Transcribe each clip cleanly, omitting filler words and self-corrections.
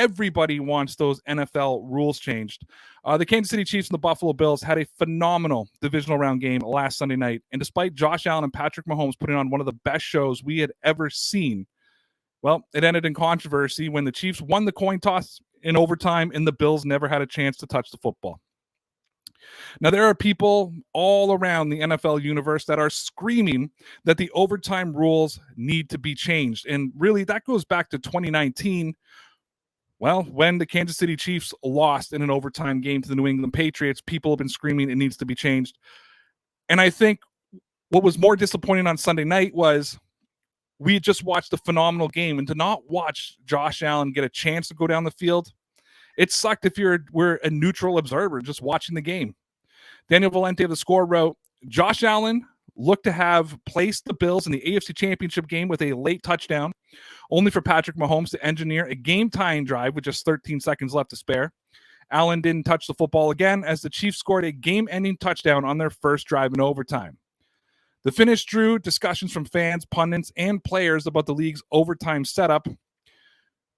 everybody wants those NFL rules changed. The Kansas City Chiefs and the Buffalo Bills had a phenomenal divisional round game last Sunday night. And despite Josh Allen and Patrick Mahomes putting on one of the best shows we had ever seen, well, it ended in controversy when the Chiefs won the coin toss in overtime and the Bills never had a chance to touch the football. Now, there are people all around the NFL universe that are screaming that the overtime rules need to be changed. And really, that goes back to 2019, well, when the Kansas City Chiefs lost in an overtime game to the New England Patriots. People have been screaming it needs to be changed. And I think what was more disappointing on Sunday night was we had just watched a phenomenal game, and to not watch Josh Allen get a chance to go down the field, it sucked if we're a neutral observer just watching the game. Daniel Valente of The Score wrote, Josh Allen looked to have placed the Bills in the AFC Championship game with a late touchdown, only for Patrick Mahomes to engineer a game-tying drive with just 13 seconds left to spare. Allen didn't touch the football again as the Chiefs scored a game-ending touchdown on their first drive in overtime. The finish drew discussions from fans, pundits, and players about the league's overtime setup.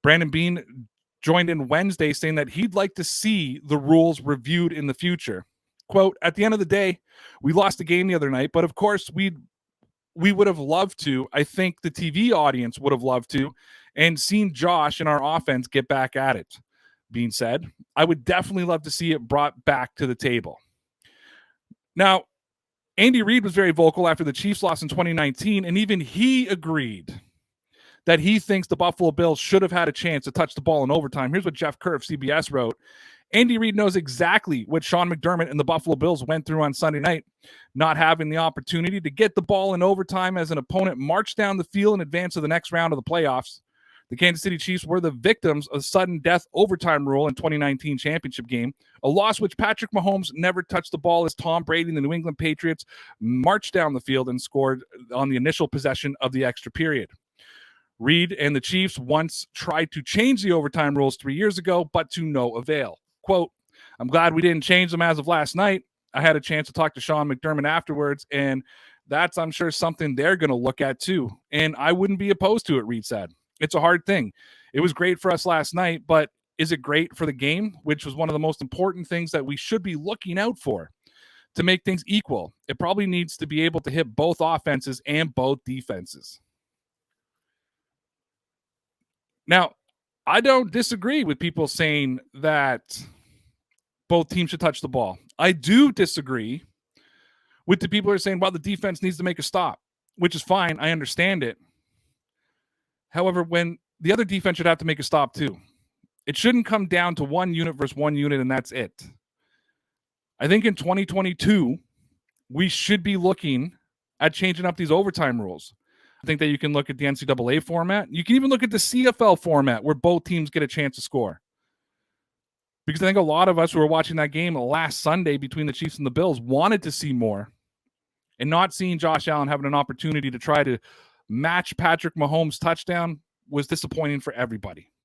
Brandon Beane joined in Wednesday saying that he'd like to see the rules reviewed in the future. Quote, at the end of the day, we lost the game the other night, but of course we would have loved to. I think the TV audience would have loved to and seen Josh and our offense get back at it. Being said, I would definitely love to see it brought back to the table. Now, Andy Reid was very vocal after the Chiefs lost in 2019, and even he agreed that he thinks the Buffalo Bills should have had a chance to touch the ball in overtime. Here's what Jeff Kerr of CBS wrote. Andy Reid knows exactly what Sean McDermott and the Buffalo Bills went through on Sunday night, not having the opportunity to get the ball in overtime as an opponent marched down the field in advance of the next round of the playoffs. The Kansas City Chiefs were the victims of sudden death overtime rule in 2019 championship game, a loss which Patrick Mahomes never touched the ball as Tom Brady and the New England Patriots marched down the field and scored on the initial possession of the extra period. Reid and the Chiefs once tried to change the overtime rules 3 years ago, but to no avail. Quote, I'm glad we didn't change them as of last night. I had a chance to talk to Sean McDermott afterwards, and that's, I'm sure, something they're going to look at too. And I wouldn't be opposed to it, Reid said. It's a hard thing. It was great for us last night, but is it great for the game, which was one of the most important things that we should be looking out for to make things equal? It probably needs to be able to hit both offenses and both defenses. Now, I don't disagree with people saying that both teams should touch the ball. I do disagree with the people who are saying, well, the defense needs to make a stop, which is fine. I understand it. However, when the other defense should have to make a stop too. It shouldn't come down to one unit versus one unit, and that's it. I think in 2022, we should be looking at changing up these overtime rules. I think that you can look at the NCAA format. You can even look at the CFL format where both teams get a chance to score. Because I think a lot of us who were watching that game last Sunday between the Chiefs and the Bills wanted to see more. And not seeing Josh Allen having an opportunity to try to match Patrick Mahomes' touchdown was disappointing for everybody.